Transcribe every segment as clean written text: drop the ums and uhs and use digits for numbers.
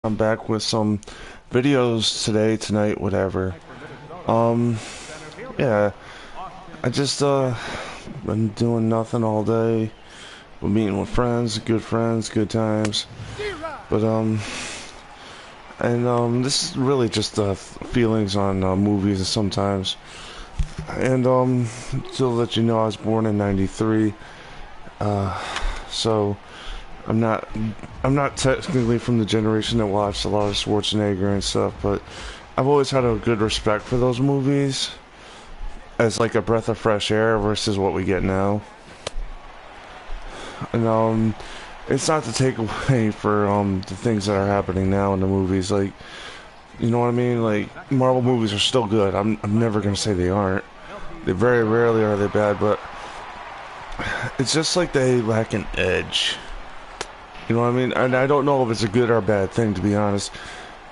I'm back with some videos today, tonight, whatever. Um, yeah, I just been doing nothing all day. Been meeting with friends, good times. But this is really just feelings on movies and sometimes. And to let you know, I was born in '93. So I'm not I'm not technically from the generation that watched a lot of Schwarzenegger and stuff, but I've always had a good respect for those movies as like a breath of fresh air versus what we get now. And it's not to take away for the things that are happening now in the movies, like, you know what I mean? Like, Marvel movies are still good. I'm never gonna say they aren't. They very rarely are they bad, but it's just like they lack an edge. You know what I mean? And I don't know if it's a good or a bad thing, to be honest.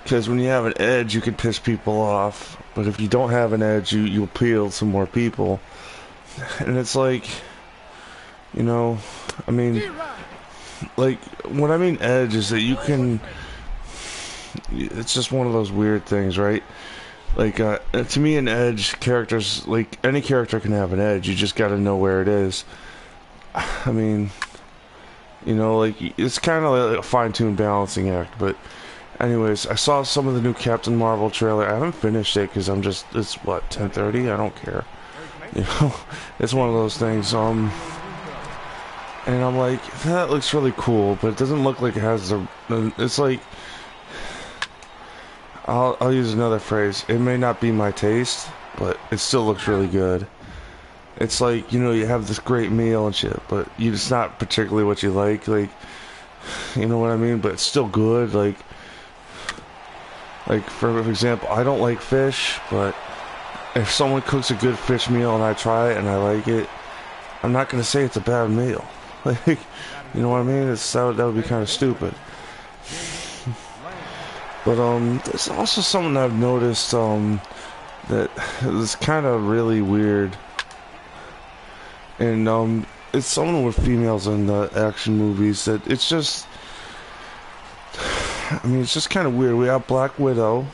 Because when you have an edge, you can piss people off. But if you don't have an edge, you appeal to more people. And it's like, you know, I mean, like, what I mean edge is that you can... It's just one of those weird things, right? Like, to me, an edge, characters, like, any character can have an edge. You just gotta know where it is. I mean... You know, like, it's kind of like a fine-tuned balancing act, but anyways, I saw some of the new Captain Marvel trailer. I haven't finished it because it's what, 10:30? I don't care. You know, it's one of those things, and I'm like, that looks really cool, but it doesn't look like it has it's like, I'll use another phrase. It may not be my taste, but it still looks really good. It's like, you know, you have this great meal and shit, but it's not particularly what you like, you know what I mean? But it's still good, like for example, I don't like fish, but if someone cooks a good fish meal and I try it and I like it, I'm not gonna say it's a bad meal. Like, you know what I mean? That would be kind of stupid. But there's also something I've noticed that is kind of really weird. And it's something with females in the action movies that it's just, I mean, it's just kind of weird. We have Black Widow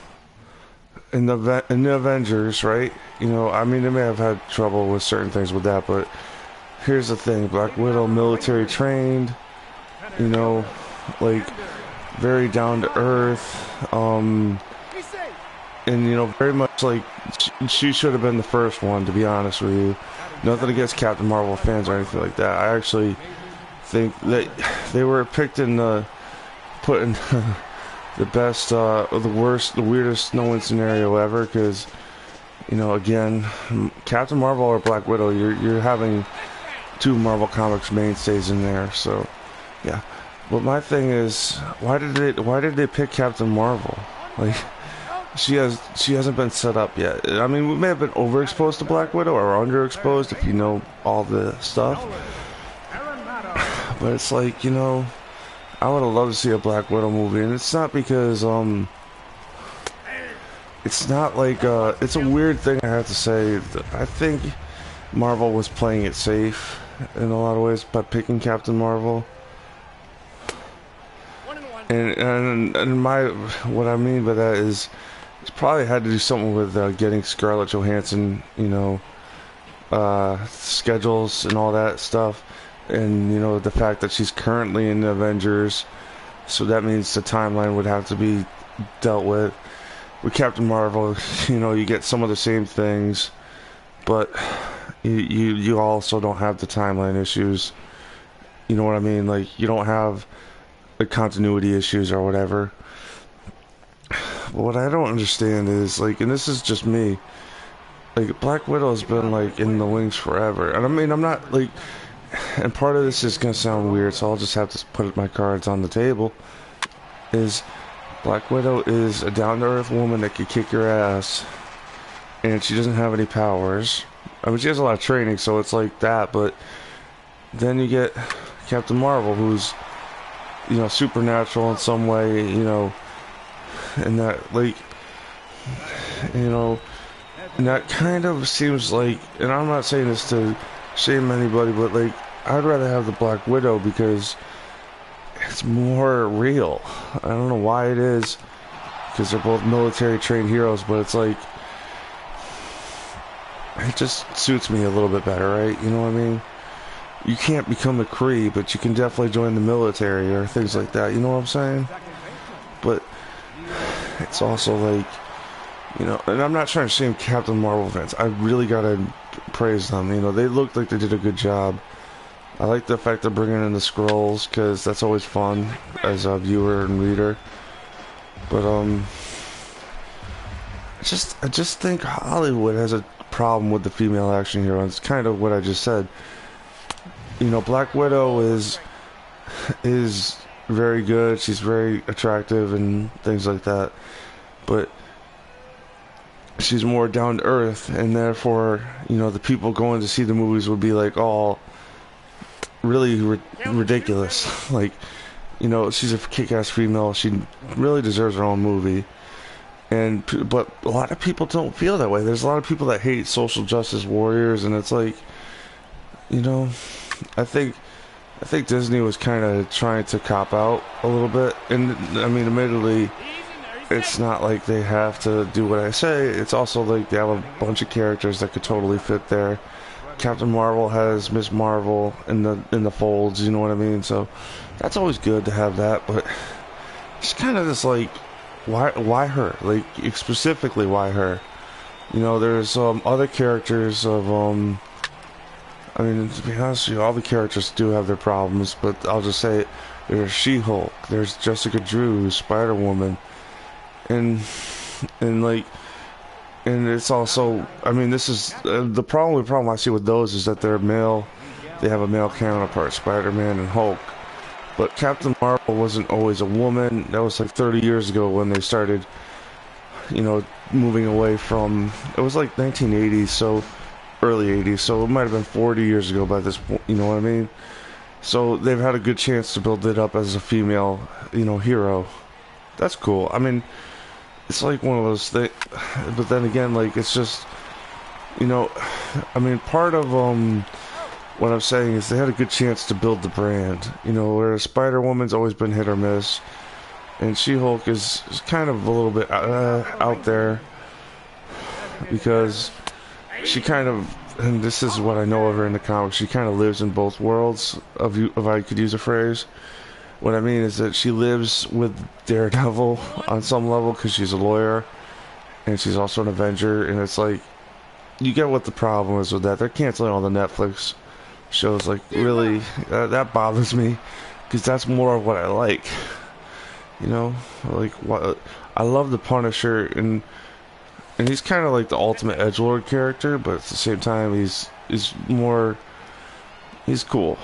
in the Avengers, right? You know, I mean, they may have had trouble with certain things with that, but here's the thing: Black Widow, military trained, you know, like very down to earth, and you know, very much like she should have been the first one, to be honest with you. Nothing against Captain Marvel fans or anything like that. I actually think that they were picked in put in the best, the worst, the weirdest no-win scenario ever. Because, you know, again, Captain Marvel or Black Widow, you're having two Marvel Comics mainstays in there. So, yeah. But my thing is, why did they pick Captain Marvel? Like, she hasn't been set up yet. I mean, we may have been overexposed to Black Widow or underexposed if you know all the stuff. But it's like, you know, I would have loved to see a Black Widow movie, and it's not because it's not like it's a weird thing I have to say. I think Marvel was playing it safe in a lot of ways by picking Captain Marvel. And what I mean by that is, it's probably had to do something with getting Scarlett Johansson, you know, schedules and all that stuff, and you know the fact that she's currently in the Avengers, so that means the timeline would have to be dealt with. With Captain Marvel, you know, you get some of the same things, but you also don't have the timeline issues. You know what I mean? Like, you don't have the continuity issues or whatever. What I don't understand is, like, and this is just me, like, Black Widow's been, like, in the wings forever. And I mean, I'm not, like, and part of this is gonna sound weird, so I'll just have to put my cards on the table, is Black Widow is a down-to-earth woman that could kick your ass, and she doesn't have any powers. I mean, she has a lot of training, so it's like that, but then you get Captain Marvel, who's, you know, supernatural in some way, you know, and that, like, you know, and that kind of seems like, and I'm not saying this to shame anybody, but, like, I'd rather have the Black Widow because it's more real. I don't know why it is, because they're both military trained heroes, but it's like, it just suits me a little bit better, right? You know what I mean? You can't become a Kree, but you can definitely join the military or things like that. You know what I'm saying? But it's also like, you know, and I'm not trying to shame Captain Marvel fans. I really gotta praise them. You know, they looked like they did a good job. I like the fact they're bringing in the Skrulls, because that's always fun as a viewer and reader. But I just think Hollywood has a problem with the female action hero. It's kind of what I just said. You know, Black Widow is very good. She's very attractive and things like that. But she's more down to earth, and therefore, you know, the people going to see the movies would be like, oh, really ridiculous. Like, you know, she's a kick-ass female. She really deserves her own movie. But a lot of people don't feel that way. There's a lot of people that hate social justice warriors, and it's like, you know, I think Disney was kind of trying to cop out a little bit. And I mean, admittedly, it's not like they have to do what I say. It's also like they have a bunch of characters that could totally fit there. Captain Marvel has Miss Marvel in the folds, you know what I mean? So that's always good to have that, but it's kind of just like, why her? Like, specifically, why her? You know, there's other characters of I mean, to be honest with you, all the characters do have their problems, but I'll just say it. There's She-Hulk, there's Jessica Drew, Spider-Woman, and like, and it's also, I mean, this is the problem I see with those is that they're male. They have a male counterpart, Spider-Man and Hulk. But Captain Marvel wasn't always a woman. That was like 30 years ago when they started, you know, moving away from, it was like 1980s, so early 80s, so it might have been 40 years ago by this point, you know what I mean? So they've had a good chance to build it up as a female, you know, hero. That's cool. I mean, it's like one of those things, but then again, like, it's just, you know, I mean, part of what I'm saying is they had a good chance to build the brand, you know, whereas Spider-Woman's always been hit or miss, and She-Hulk is kind of a little bit out there, because she kind of, and this is what I know of her in the comics, she kind of lives in both worlds, if I could use a phrase. What I mean is that she lives with Daredevil on some level because she's a lawyer, and she's also an Avenger, and it's like, you get what the problem is with that. They're canceling all the Netflix shows, like, really, that bothers me, because that's more of what I like, you know, like, what I love the Punisher, and he's kind of like the ultimate edgelord character, but at the same time, he's cool.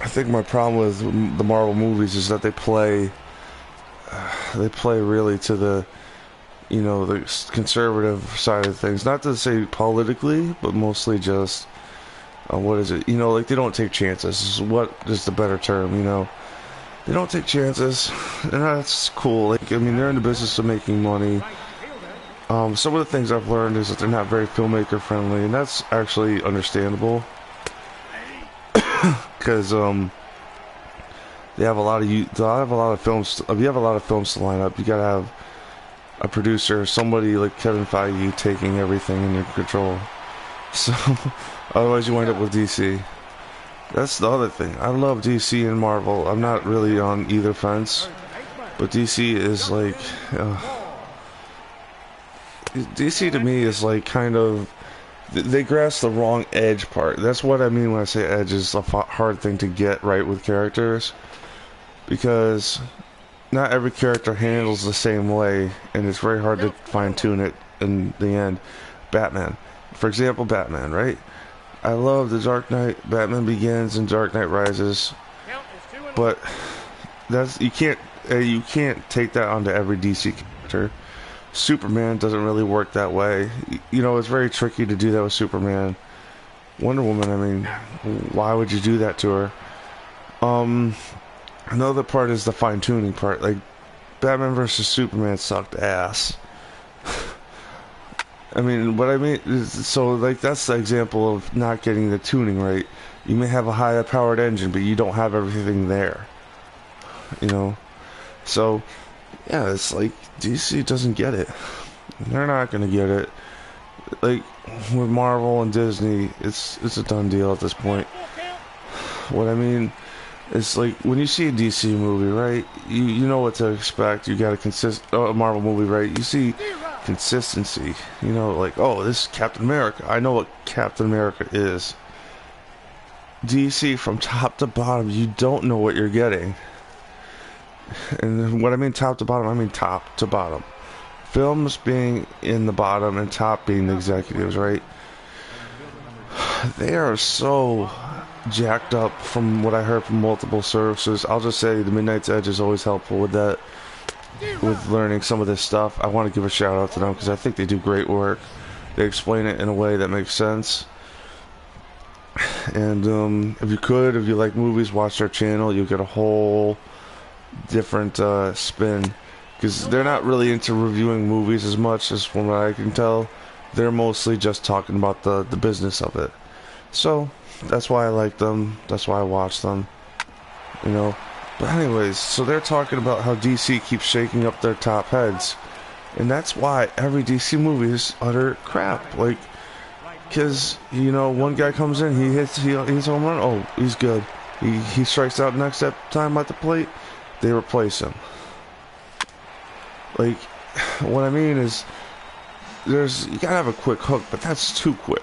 I think my problem with the Marvel movies is that they play really to the, you know, the conservative side of things. Not to say politically, but mostly just, what is it? You know, like, they don't take chances. What is the better term, you know? They don't take chances, and that's cool. Like, I mean, they're in the business of making money. Some of the things I've learned is that they're not very filmmaker friendly, and that's actually understandable. Because they have a lot of films. If you have a lot of films to line up, you gotta have a producer, somebody like Kevin Feige, taking everything in your control. So otherwise, you wind up with DC. That's the other thing. I love DC and Marvel. I'm not really on either fence, but DC is like, DC to me is like kind of, they grasp the wrong edge part. That's what I mean when I say edge is a hard thing to get right with characters, because not every character handles the same way, and it's very hard to fine-tune it in the end. Batman, for example, Batman, right? I love the Dark Knight, Batman Begins, and Dark Knight Rises, but that's, you can't take that onto every DC character. Superman doesn't really work that way. You know, it's very tricky to do that with Superman. Wonder Woman, I mean, why would you do that to her? Another part is the fine-tuning part. Like, Batman vs. Superman sucked ass. I mean, what I mean is, so like that's the example of not getting the tuning right. You may have a high powered engine, but you don't have everything there. You know? So, yeah, it's like DC doesn't get it. They're not gonna get it. Like with Marvel and Disney, it's a done deal at this point. What I mean is, like, when you see a DC movie, right? You know what to expect. You got a Marvel movie, right? You see consistency. You know, like, oh, this is Captain America. I know what Captain America is. DC, from top to bottom, you don't know what you're getting. And what I mean top to bottom, I mean top to bottom. Films being in the bottom and top being the executives, right? They are so jacked up from what I heard from multiple sources. I'll just say the Midnight's Edge is always helpful with that, with learning some of this stuff. I want to give a shout out to them because I think they do great work. They explain it in a way that makes sense. And if you like movies, watch their channel. You'll get a whole different spin, because they're not really into reviewing movies as much as from what I can tell. They're mostly just talking about the business of it. So that's why I like them. That's why I watch them. You know. But anyways, so they're talking about how DC keeps shaking up their top heads, and that's why every DC movie is utter crap. Like, because you know, one guy comes in, he's home run. Oh, he's good. He strikes out next time at the plate. They replace him. Like, what I mean is, you gotta have a quick hook, but that's too quick.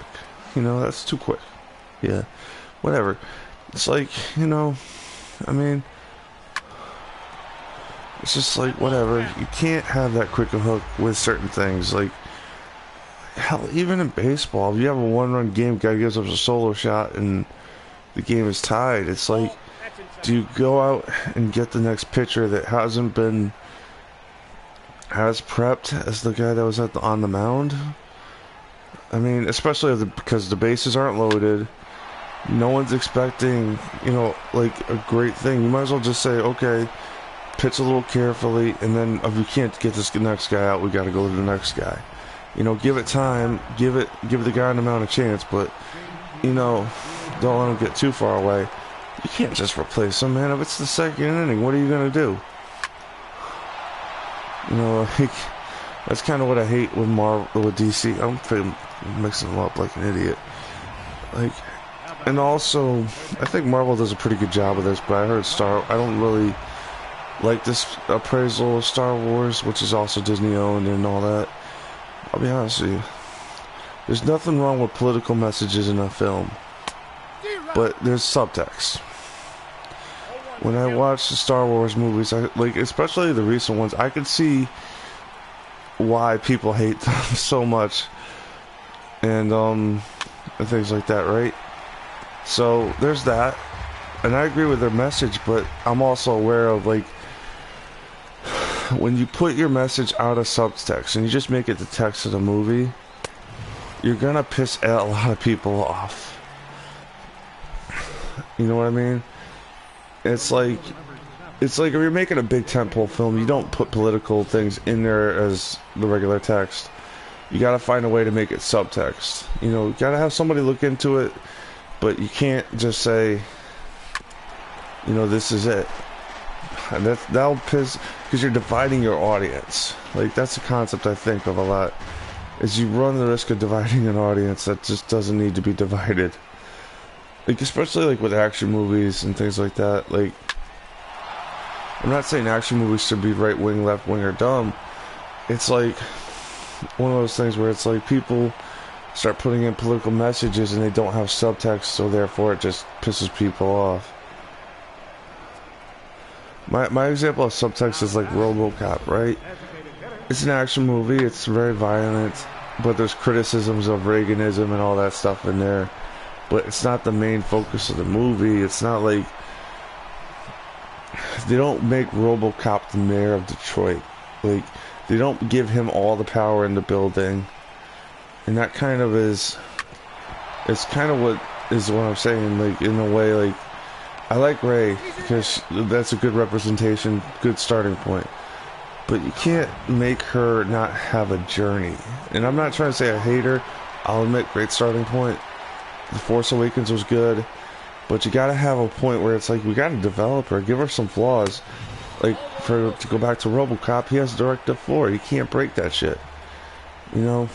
You know, that's too quick. Yeah, whatever. It's like, you know, I mean, it's just like, whatever. You can't have that quick a hook with certain things. Like, hell, even in baseball, if you have a one-run game, guy gives up a solo shot, and the game is tied. It's like, do you go out and get the next pitcher that hasn't been as prepped as the guy that was on the mound? I mean, especially because the bases aren't loaded. No one's expecting, you know, like a great thing. You might as well just say, okay, pitch a little carefully, and then if you can't get this next guy out, we got to go to the next guy. You know, give it time, give the guy on the mound a chance, but, you know, don't let him get too far away. You can't just replace him, man. If it's the second inning, what are you gonna do? You know, like, that's kind of what I hate with DC. I'm mixing them up like an idiot. Like, and also, I think Marvel does a pretty good job of this, but I heard I don't really like this appraisal of Star Wars, which is also Disney owned and all that. I'll be honest with you. There's nothing wrong with political messages in a film, but there's subtext. When I watch the Star Wars movies, especially the recent ones, I could see why people hate them so much, and things like that, right? So there's that, and I agree with their message, but I'm also aware of, like, when you put your message out of subtext and you just make it the text of the movie, you're gonna piss a lot of people off. You know what I mean? It's like if you're making a big tentpole film, you don't put political things in there as the regular text. You gotta find a way to make it subtext. You know, you gotta have somebody look into it, but you can't just say, you know, this is it. And that'll piss, because you're dividing your audience. Like, that's a concept I think of a lot, is you run the risk of dividing an audience that just doesn't need to be divided. Like, especially like with action movies and things like that. Like, I'm not saying action movies should be right wing, left wing, or dumb. It's like one of those things where it's like people start putting in political messages and they don't have subtext, so therefore it just pisses people off. My example of subtext is like RoboCop, right? It's an action movie, it's very violent, but there's criticisms of Reaganism and all that stuff in there. But it's not the main focus of the movie. It's not like they don't make RoboCop the mayor of Detroit. Like, they don't give him all the power in the building. And that kind of is, it's kind of what I'm saying, like, in a way, like, I like Ray because that's a good representation, good starting point. but you can't make her not have a journey. And I'm not trying to say I hate her. I'll admit, great starting point. The Force Awakens was good, but you gotta have a point where it's like, we gotta develop her, give her some flaws. Like, to go back to RoboCop, he has Directive 4. He can't break that shit. You know?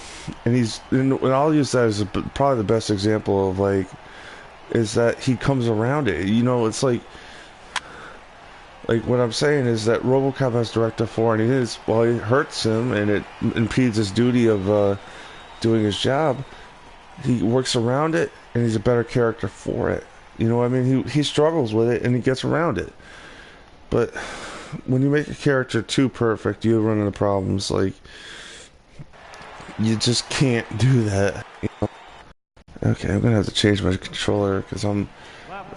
And I'll use that as probably the best example of, like, is that he comes around it. You know, it's like what I'm saying is that RoboCop has Directive 4, and it hurts him, and it impedes his duty of doing his job. He works around it, and he's a better character for it. You know what I mean? He struggles with it, and he gets around it. But when you make a character too perfect, you run into problems. Like, you just can't do that. You know? Okay, I'm gonna have to change my controller because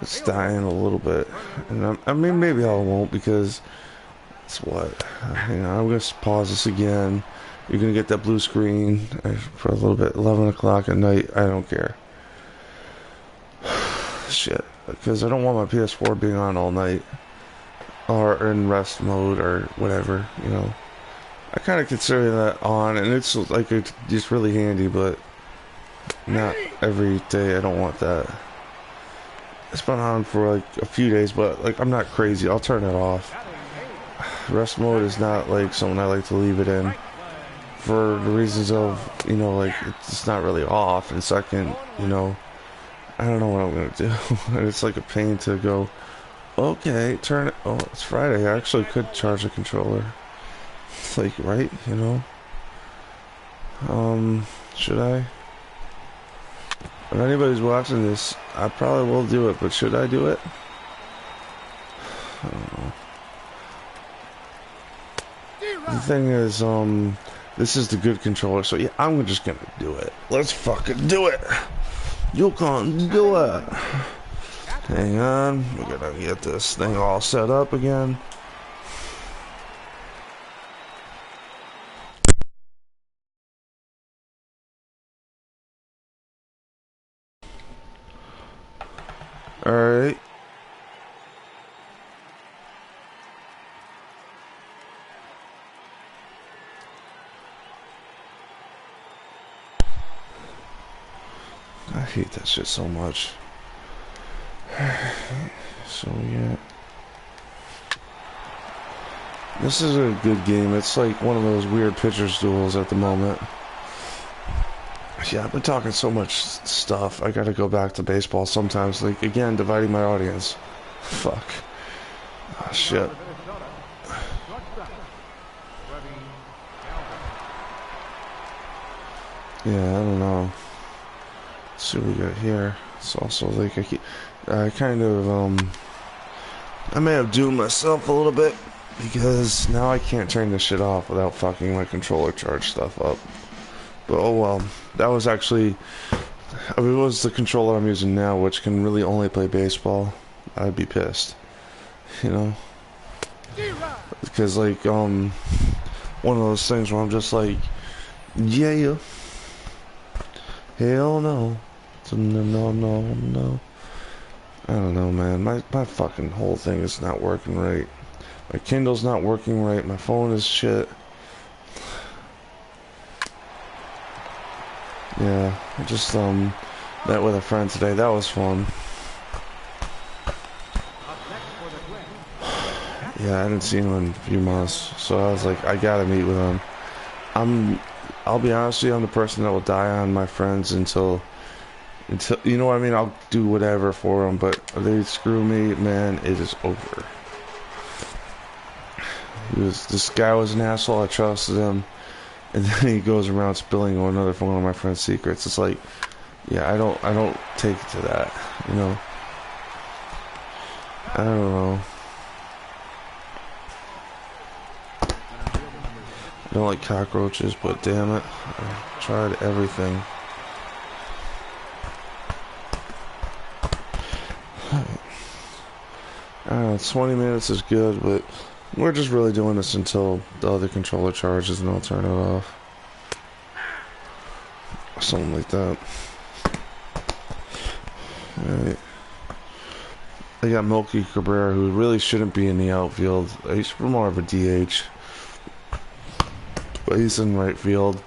it's dying a little bit, and I mean, maybe I won't, because it's what, you know, I'm gonna pause this again. You're gonna get that blue screen for a little bit. 11 o'clock at night. I don't care. Shit, because I don't want my PS4 being on all night, or in rest mode, or whatever. You know, I kind of consider that on, and it's like it's just really handy, but not every day. I don't want that. It's been on for like a few days, but like, I'm not crazy. I'll turn it off. Rest mode is not like something I like to leave it in, for the reasons of, you know, like, it's not really off. And second, you know, I don't know what I'm gonna do. And it's like a pain to go, okay, turn it. Oh, it's Friday. I actually could charge the controller. It's like, right, you know. Should I? If anybody's watching this, I probably will do it, but should I do it? I don't know. The thing is, this is the good controller, so yeah, I'm just gonna do it. Let's fucking do it! You can't do it! Hang on, we're gonna get this thing all set up again. Alright. I hate that shit so much. So yeah, this is a good game. It's like one of those weird pitcher's duels at the moment. Yeah, I've been talking so much stuff. I gotta go back to baseball sometimes. Like, again, dividing my audience. Fuck. Oh, shit. Yeah, I don't know. Let's see what we got here. It's also like I kind of I may have doomed myself a little bit, because now I can't turn this shit off without fucking my controller charge stuff up. But oh well. That was actually, if it was the controller I'm using now, which can really only play baseball, I'd be pissed. You know? Because like one of those things where I'm just like, yeah, hell no. No. I don't know, man. My fucking whole thing is not working right. My Kindle's not working right. My phone is shit. Yeah, I just met with a friend today. That was fun. Yeah, I didn't see him in a few months, so I was like, I gotta meet with him. I'll be honest with you, I'm the person that will die on my friends until you know what I mean. I'll do whatever for them, but if they screw me, man, it is over. This guy was an asshole. I trusted him, and then he goes around spilling on one of my friend's secrets. It's like, yeah, I don't take it to that, you know. I don't know. I don't like cockroaches, but damn it, I tried everything. I don't know, 20 minutes is good, but we're just really doing this until the other controller charges, and I'll turn it off. Something like that. Alright. I got Milky Cabrera, who really shouldn't be in the outfield. He's more of a DH. but he's in right field.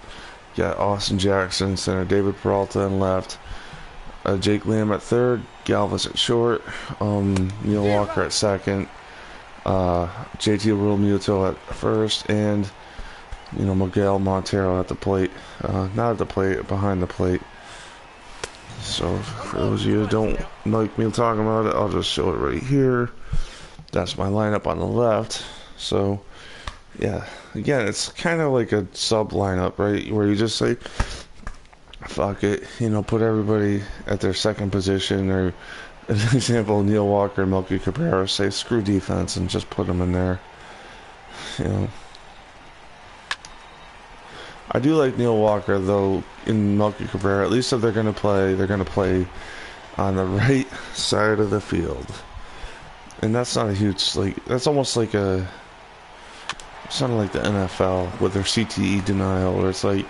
Got Austin Jackson in center, David Peralta in left, Jake Lamb at third, Galvis at short, Neil Walker at second, JT Realmuto at first, and Miguel Montero at the plate. Not at the plate, behind the plate. So for those of you who don't like me talking about it, I'll just show it right here. That's my lineup on the left. So yeah, again, it's kind of like a sub lineup, right? Where you just say, fuck it, put everybody at their second position, or an example, Neil Walker and Melky Cabrera, say screw defense and just put them in there. I do like Neil Walker though in Melky Cabrera. At least if they're gonna play on the right side of the field, and that's not a huge that's almost like it's not like the NFL with their CTE denial, where it's like,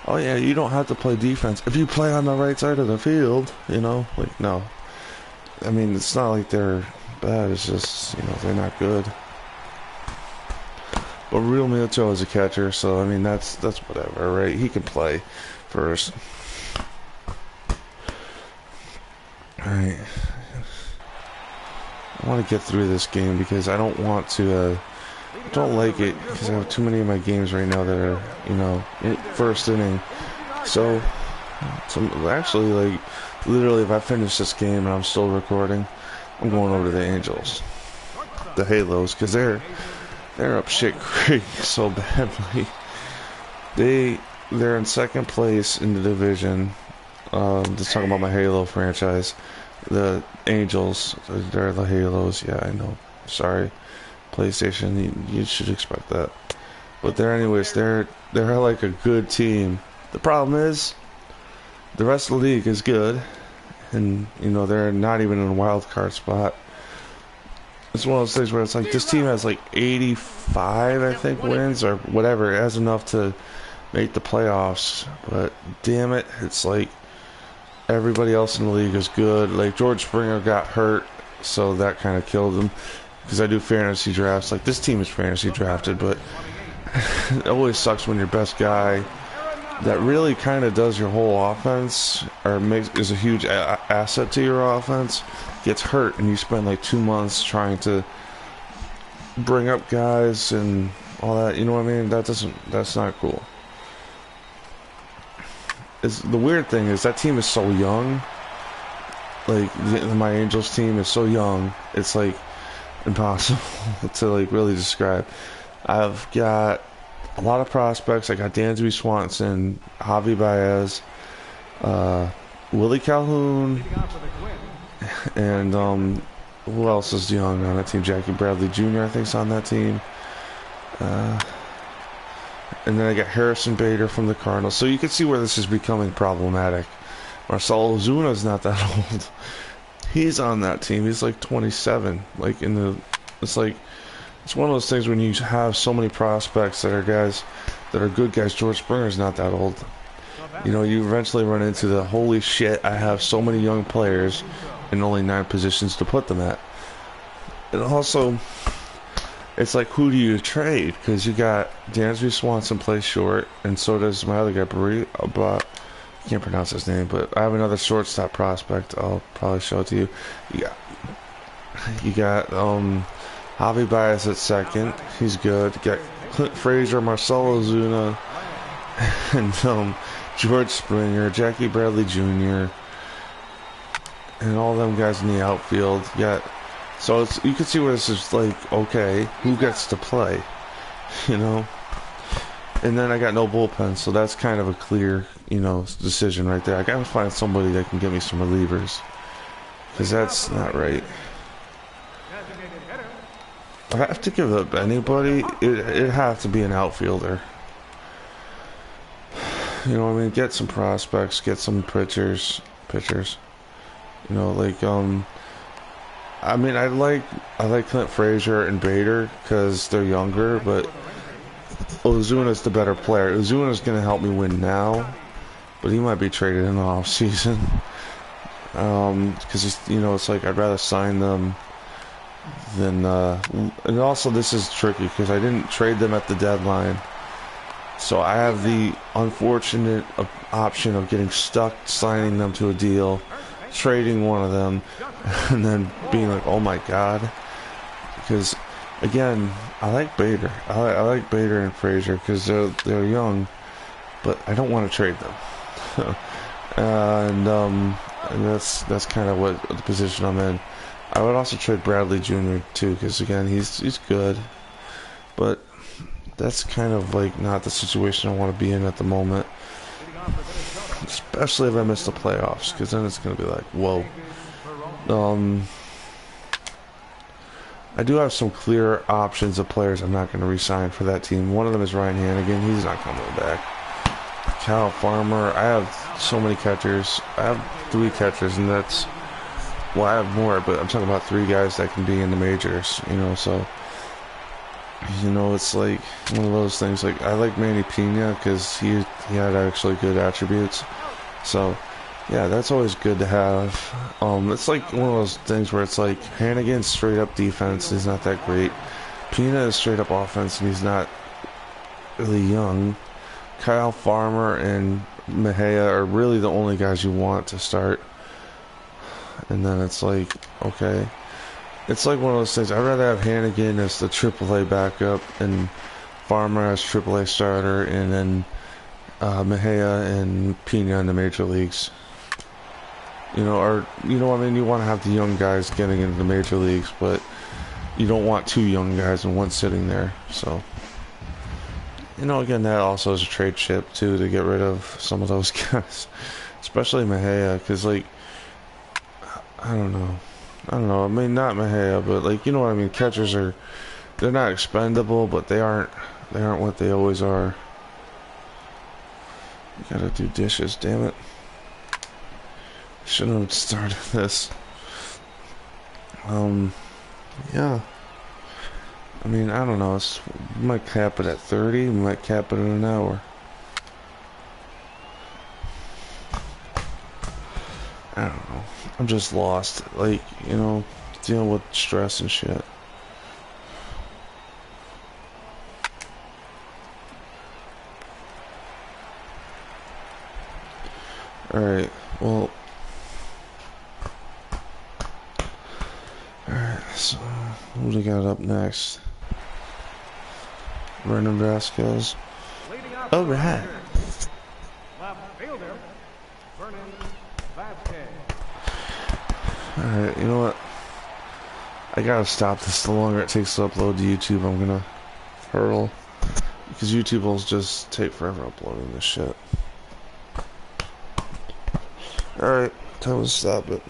oh yeah, you don't have to play defense if you play on the right side of the field. No. I mean, it's not like they're bad. It's just they're not good. But Real Muto is a catcher, so I mean that's whatever, right? He can play first. Alright. I want to get through this game because I don't want to don't like it because I have too many of my games right now that are, first inning. So actually, literally, if I finish this game and I'm still recording, I'm going over to the Angels, the Halos, because they're up shit creek so badly. They're in second place in the division. Just talking about my Halo franchise. The Angels, they're the Halos. Yeah, I know. Sorry, PlayStation. You should expect that. But they're like a good team. The problem is, the rest of the league is good, and they're not even in a wild card spot. It's one of those things where it's like this team has 85, I think, wins or whatever. It has enough to make the playoffs, but damn it, it's like everybody else in the league is good. Like George Springer got hurt, so that kind of killed him. Because I do fantasy drafts. Like this team is fantasy drafted, but it always sucks when your best guy that really kind of does your whole offense or is a huge asset to your offense gets hurt, and you spend 2 months trying to bring up guys and all that. You know what I mean? That's not cool. The weird thing is that team is so young. My Angels team is so young. It's impossible to really describe. I've got a lot of prospects. I got Dansby Swanson, Javi Baez, Willie Calhoun, and who else is young on that team? Jackie Bradley Jr. I think is on that team. And then I got Harrison Bader from the Cardinals. So you can see where this is becoming problematic. Marcell Ozuna's not that old. He's on that team. He's 27. It's one of those things when you have so many prospects that are guys that are good guys. George Springer's not that old. You eventually run into the holy shit, I have so many young players and only 9 positions to put them at. And also, it's who do you trade? Because you got Dansby Swanson plays short, and so does my other guy, but I can't pronounce his name, but I have another shortstop prospect. I'll probably show it to you. You got Javi Baez at second. He's good. You got Clint Frazier, Marcell Ozuna, and George Springer, Jackie Bradley Jr., and all them guys in the outfield. So you can see where this is okay, who gets to play, And then I got no bullpen, so that's kind of a clear, decision right there. I gotta find somebody that can get me some relievers, because that's not right. If I have to give up anybody, it'd have to be an outfielder. Get some prospects, get some pitchers. I like Clint Frazier and Bader because they're younger, but Ozuna's the better player. Ozuna's going to help me win now, but he might be traded in the off season. Because it's I'd rather sign them than. And also, this is tricky because I didn't trade them at the deadline, So I have the unfortunate option of getting stuck signing them to a deal, trading one of them, and then being like, oh my god. Because, again, I like Bader. I like Bader and Frazier because they're young, but I don't want to trade them. and that's kind of what the position I'm in. I would also trade Bradley Jr. too, because again, he's good, but that's kind of like not the situation I want to be in at the moment. Especially if I miss the playoffs, because then it's gonna be like, whoa. I do have some clear options of players I'm not going to re-sign for that team. One of them is Ryan Hannigan. He's not coming back. Kyle Farmer. I have so many catchers. I have 3 catchers, and that's... Well, I have more, but I'm talking about 3 guys that can be in the majors, you know, so... You know, it's like one of those things. Like, I like Manny Pena because he had actually good attributes. So... Yeah, that's always good to have. It's like one of those things where it's like Hannigan's straight up defense, he's not that great. Pena is straight up offense, and he's not really young. Kyle Farmer and Mejia are really the only guys you want to start. And then it's like, okay. It's like one of those things. I'd rather have Hannigan as the AAA backup and Farmer as AAA starter, and then Mejia and Pena in the major leagues. You know, or, you know what I mean? You want to have the young guys getting into the major leagues, but you don't want 2 young guys and one sitting there. So, you know, again, that also is a trade chip, too, to get rid of some of those guys. Especially Mejia, because, like, I don't know. I mean, not Mejia, but, like, you know what I mean? Catchers are, they're not expendable, but they aren't what they always are. You gotta do dishes, damn it. Shouldn't have started this. Yeah. I mean, I don't know. We might cap it at 30. We might cap it in an hour. I don't know. I'm just lost. Like, you know, dealing with stress and shit. Alright, well... Alright, so what do we got up next? Vernon Vasquez. Alright. Alright, you know what? I gotta stop this. The longer it takes to upload to YouTube, I'm gonna hurl. Because YouTube will just take forever uploading this shit. Alright, time to stop it.